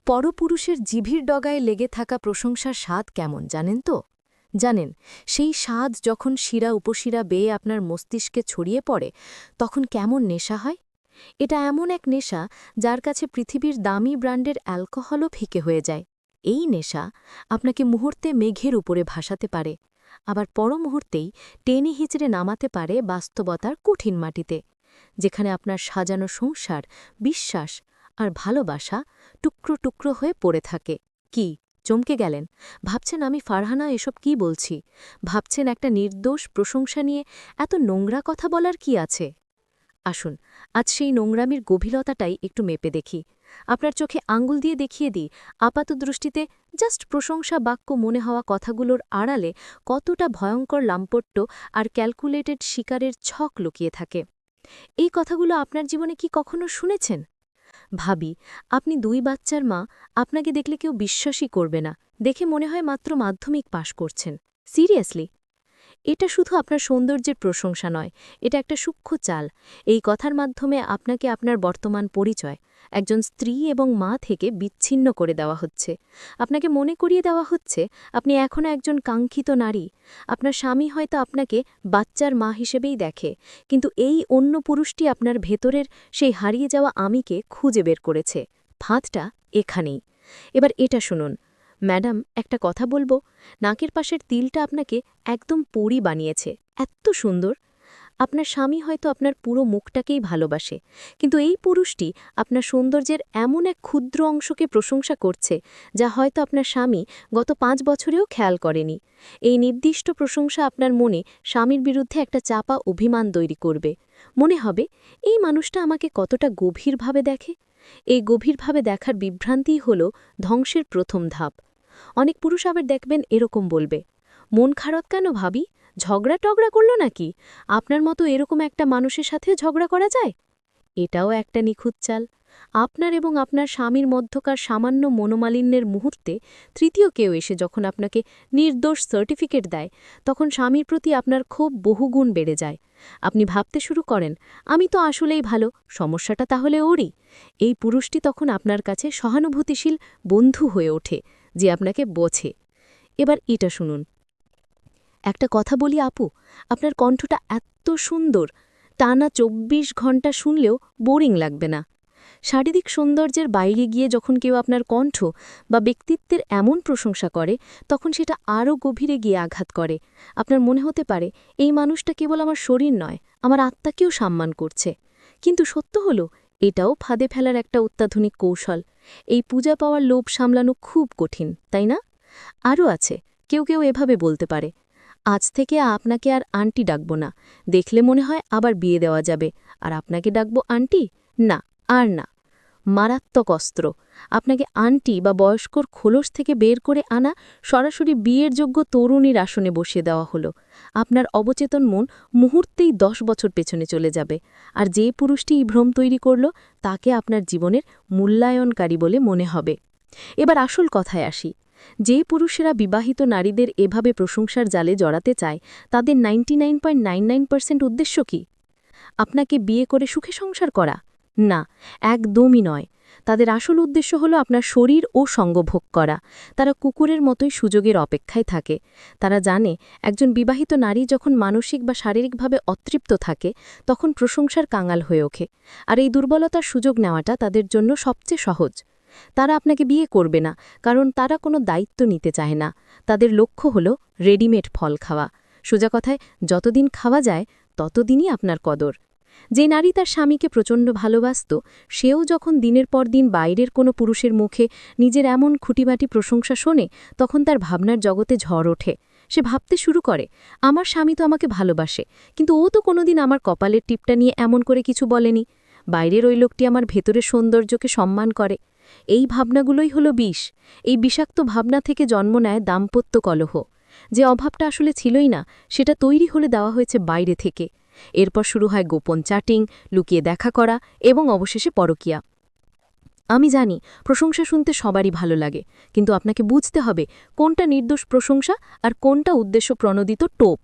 পরপুরুষের জিভির ডগায় লেগে থাকা প্রশংসার স্বাদ কেমন জানেন তো? জানেন, সেই স্বাদ যখন শিরা উপশিরা বেয়ে আপনার মস্তিষ্কে ছড়িয়ে পড়ে তখন কেমন নেশা হয়। এটা এমন এক নেশা যার কাছে পৃথিবীর দামি ব্র্যান্ডের অ্যালকোহলও ফিকে হয়ে যায়। এই নেশা আপনাকে মুহূর্তে মেঘের উপরে ভাসাতে পারে, আবার পর মুহূর্তেই টেনে হিচড়ে নামাতে পারে বাস্তবতার কঠিন মাটিতে, যেখানে আপনার সাজানো সংসার, বিশ্বাস আর ভালোবাসা টুকরো টুকরো হয়ে পড়ে থাকে। কি চমকে গেলেন? ভাবছেন আমি ফারহানা এসব কি বলছি? ভাবছেন একটা নির্দোষ প্রশংসা নিয়ে এত নোংরা কথা বলার কি আছে? আসুন, আজ সেই নোংরামির গভীরতাটাই একটু মেপে দেখি। আপনার চোখে আঙ্গুল দিয়ে দেখিয়ে দিই আপাত দৃষ্টিতে জাস্ট প্রশংসা বাক্য মনে হওয়া কথাগুলোর আড়ালে কতটা ভয়ঙ্কর লাম্পট্য আর ক্যালকুলেটেড শিকারের ছক লুকিয়ে থাকে। এই কথাগুলো আপনার জীবনে কি কখনো শুনেছেন? ভাবি, আপনি 2 বাচ্চার মা, আপনাকে দেখলে কেউ বিশ্বাসই করবে না, দেখে মনে হয় মাত্র মাধ্যমিক পাশ করছেন। সিরিয়াসলি? এটা শুধু আপনার সৌন্দর্যের প্রশংসা নয়, এটা একটা সূক্ষ্ম চাল। এই কথার মাধ্যমে আপনাকে আপনার বর্তমান পরিচয়, একজন স্ত্রী এবং মা থেকে বিচ্ছিন্ন করে দেওয়া হচ্ছে। আপনাকে মনে করিয়ে দেওয়া হচ্ছে আপনি এখনও একজন কাঙ্ক্ষিত নারী। আপনার স্বামী হয়তো আপনাকে বাচ্চার মা হিসেবেই দেখে, কিন্তু এই অন্য পুরুষটি আপনার ভেতরের সেই হারিয়ে যাওয়া আমিকে খুঁজে বের করেছে। ফাঁদটা এখানেই। এবার এটা শুনুন ম্যাডাম, একটা কথা বলবো, নাকের পাশের তিলটা আপনাকে একদম পরী বানিয়েছে। এত সুন্দর। আপনার স্বামী হয়তো আপনার পুরো মুখটাকেই ভালোবাসে, কিন্তু এই পুরুষটি আপনার সৌন্দর্যের এমন এক ক্ষুদ্র অংশকে প্রশংসা করছে যা হয়তো আপনার স্বামী গত 5 বছরেও খেয়াল করেনি। এই নির্দিষ্ট প্রশংসা আপনার মনে স্বামীর বিরুদ্ধে একটা চাপা অভিমান তৈরি করবে। মনে হবে এই মানুষটা আমাকে কতটা গভীরভাবে দেখে। এই গভীরভাবে দেখার বিভ্রান্তিই হল ধ্বংসের প্রথম ধাপ। অনেক পুরুষ আবার দেখবেন এরকম বলবে, মন খারাপ কেন ভাবি? ঝগড়া টগড়া করলো নাকি? আপনার মতো এরকম একটা মানুষের সাথে ঝগড়া করা যায়? এটাও একটা নিখুঁত চাল। আপনার এবং আপনার স্বামীর মধ্যকার সামান্য মনোমালিন্যের মুহূর্তে তৃতীয় কেউ এসে যখন আপনাকে নির্দোষ সার্টিফিকেট দেয়, তখন স্বামীর প্রতি আপনার ক্ষোভ বহুগুণ বেড়ে যায়। আপনি ভাবতে শুরু করেন, আমি তো আসলেই ভালো, সমস্যাটা তাহলে ওরই। এই পুরুষটি তখন আপনার কাছে সহানুভূতিশীল বন্ধু হয়ে ওঠে, যে আপনাকে বোঝে। এবার এটা শুনুন, একটা কথা বলি আপু, আপনার কণ্ঠটা এত সুন্দর, টানা 24 ঘন্টা শুনলেও বোরিং লাগবে না। শারীরিক সৌন্দর্যের বাইরে গিয়ে যখন কেউ আপনার কণ্ঠ বা ব্যক্তিত্বের এমন প্রশংসা করে, তখন সেটা আরও গভীরে গিয়ে আঘাত করে। আপনার মনে হতে পারে এই মানুষটা কেবল আমার শরীর নয়, আমার আত্মাকেও সম্মান করছে। কিন্তু সত্য হলো, এটাও ফাঁদে ফেলার একটা অত্যাধুনিক কৌশল। এই পূজা পাওয়ার লোভ সামলানো খুব কঠিন, তাই না? আরও আছে, কেউ কেউ এভাবে বলতে পারে, আজ থেকে আপনাকে আর আন্টি ডাকব না, দেখলে মনে হয় আবার বিয়ে দেওয়া যাবে, আর আপনাকে ডাকব আন্টি, না আর না। মারাত্মক অস্ত্র। আপনাকে আন্টি বা বয়স্কর খোলস থেকে বের করে আনা সরাসরি বিয়ের যোগ্য তরুণীর আসনে বসিয়ে দেওয়া হলো। আপনার অবচেতন মন মুহূর্তেই 10 বছর পেছনে চলে যাবে, আর যে পুরুষটি এই ভ্রম তৈরি করল তাকে আপনার জীবনের মূল্যায়নকারী বলে মনে হবে। এবার আসল কথায় আসি, যে পুরুষেরা বিবাহিত নারীদের এভাবে প্রশংসার জালে জড়াতে চায়, তাদের 99.99% উদ্দেশ্য কি? আপনাকে বিয়ে করে সুখে সংসার করা? না, একদমই নয়। তাদের আসল উদ্দেশ্য হলো আপনার শরীর ও সঙ্গভোগ করা। তারা কুকুরের মতোই সুযোগের অপেক্ষায় থাকে। তারা জানে একজন বিবাহিত নারী যখন মানসিক বা শারীরিকভাবে অতৃপ্ত থাকে, তখন প্রশংসার কাঙাল হয়ে ওঠে। আর এই দুর্বলতার সুযোগ নেওয়াটা তাদের জন্য সবচেয়ে সহজ। তারা আপনাকে বিয়ে করবে না, কারণ তারা কোনো দায়িত্ব নিতে চায় না। তাদের লক্ষ্য হল রেডিমেড ফল খাওয়া। সোজা কথায়, যতদিন খাওয়া যায় ততদিনই আপনার কদর। যে নারী তার স্বামীকে প্রচণ্ড ভালোবাসত, সেও যখন দিনের পর দিন বাইরের কোনো পুরুষের মুখে নিজের এমন খুঁটিবাটি প্রশংসা শোনে, তখন তার ভাবনার জগতে ঝড় ওঠে। সে ভাবতে শুরু করে, আমার স্বামী তো আমাকে ভালোবাসে, কিন্তু ও তো কোনোদিন আমার কপালের টিপটা নিয়ে এমন করে কিছু বলেনি। বাইরের ওই লোকটি আমার ভেতরের সৌন্দর্যকে সম্মান করে। এই ভাবনাগুলোই হলো বিষ। এই বিষাক্ত ভাবনা থেকে জন্ম নেয় দাম্পত্য কলহ। যে অভাবটা আসলে ছিলই না, সেটা তৈরি হলে দেওয়া হয়েছে বাইরে থেকে। এরপর শুরু হয় গোপন চ্যাটিং, লুকিয়ে দেখা করা এবং অবশেষে পরকীয়া। আমি জানি প্রশংসা শুনতে সবারই ভালো লাগে, কিন্তু আপনাকে বুঝতে হবে কোনটা নির্দোষ প্রশংসা আর কোনটা উদ্দেশ্য প্রণোদিত টোপ।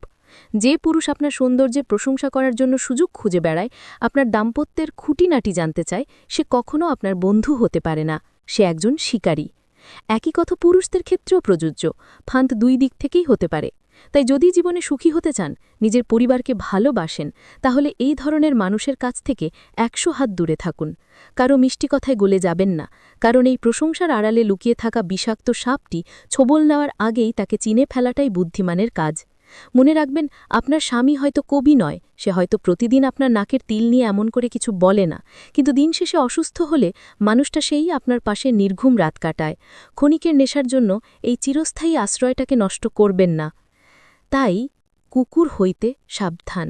যে পুরুষ আপনার সৌন্দর্যের প্রশংসা করার জন্য সুযোগ খুঁজে বেড়ায়, আপনার দাম্পত্যের খুঁটিনাটি জানতে চায়, সে কখনো আপনার বন্ধু হতে পারে না। সে একজন শিকারী। একই কথা পুরুষদের ক্ষেত্রেও প্রযোজ্য, ফাঁদ দুই দিক থেকেই হতে পারে। তাই যদি জীবনে সুখী হতে চান, নিজের পরিবারকে ভালোবাসেন, তাহলে এই ধরনের মানুষের কাছ থেকে ১০০ হাত দূরে থাকুন। কারো মিষ্টি কথায় গলে যাবেন না, কারণ এই প্রশংসার আড়ালে লুকিয়ে থাকা বিষাক্ত সাপটি ছোবল নেওয়ার আগেই তাকে চিনে ফেলাটাই বুদ্ধিমানের কাজ। মনে রাখবেন, আপনার স্বামী হয়তো কবি নয়, সে হয়তো প্রতিদিন আপনার নাকের তিল নিয়ে এমন করে কিছু বলে না, কিন্তু দিন শেষে অসুস্থ হলে মানুষটা সেই আপনার পাশে নির্ঘুম রাত কাটায়। ক্ষণিকের নেশার জন্য এই চিরস্থায়ী আশ্রয়টাকে নষ্ট করবেন না। তাই কুকুর হইতে সাবধান।